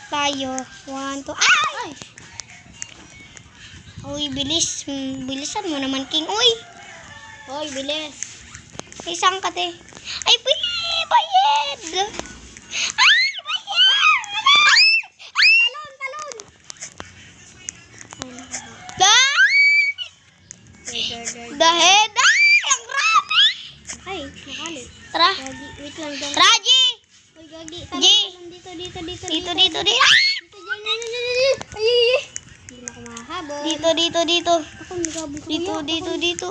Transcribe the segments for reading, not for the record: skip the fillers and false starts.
tayo. 1, 2, ay! Uy, bilis. Bilisan mo naman, King. Uy! Hoy, bilis. Isang kate. Ay, bayed! Ay, bayed! Talon, talon! The head! Ay, ang rami! Ay, nakali. Tara. Gagi, wait lang dyan. Raji! Hoy, Gagi. G. Talon, dito. Dito, dito. Dito, dyan. Ay, Hindi na ako makahabol. dito. Ako, nagabol ko. Dito.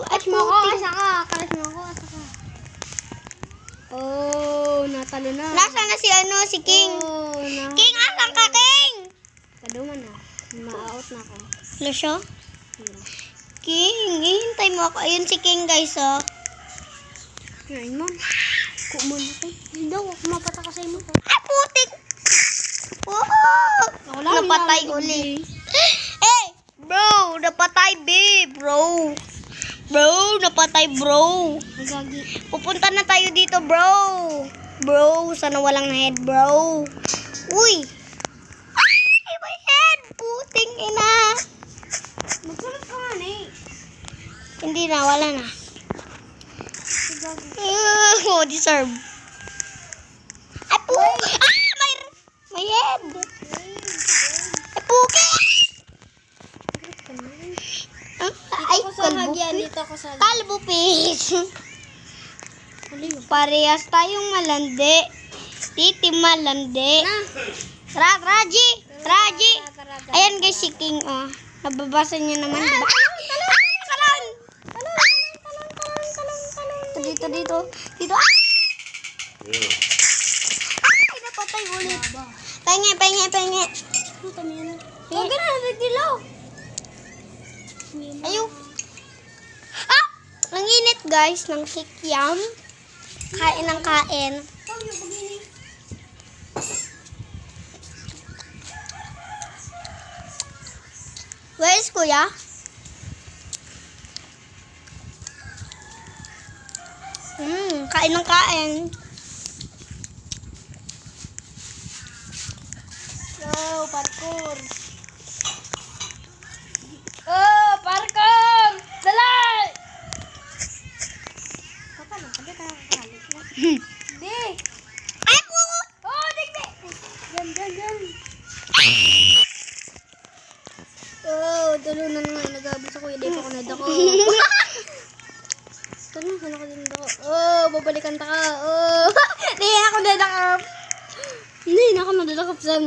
Ay, Kalas mo ako, putik. asa ka. Kalas mo ako, asa ka. Oh, natalo na. Nasaan na si King? Oh, na. King, asan ka, King? Kaduman na. Ma-out na ako. Ano siya? Hindi. King, hihintay mo ako. Ayun si King, guys, oh. Ngayon mo. Kumon ako. Hindi ako mapataka sa imo. Ay, putik! Oh, napatay uli. Eh, bro, napatay, babe, bro. Bro, napatay, bro. Gagi. Pupunta na tayo dito, bro. Bro, sana walang head, bro. Uy! Ay, may head! Puting ina! Magsulat ka nga, eh. Hindi na, wala na. Gagi. Oh, deserve. Ay, may head! Ay, puki! Ay, Ako sa kalbo hagyan. fish. Dito ako sa Kalbo fish. hagyan. Parehas tayong malandi. Titi malandi. Raji! Ayan guys si King, oh. Nababasa niya naman. Talon! Dito. Ay, napatay ulit. Penge. Huwag ka na, nagdilaw. Ayaw. Ah! Ang init guys ng kikiam. Kain ng kain. Where is Kuya? Kain ng kain. Oh, parkour. Oh, parkour! Dala! Papa lang, sabi ka nakakalit na. Di! Ay, po! Oh, digdi! Diyan. Oh, tulo na nga. Nagabot sa kuya. Di pa ako nadako. Tulo na ako din dako. Oh, babalikan ta ka. Oh, di ako nadakap. Hindi na ako nadakap sa mo.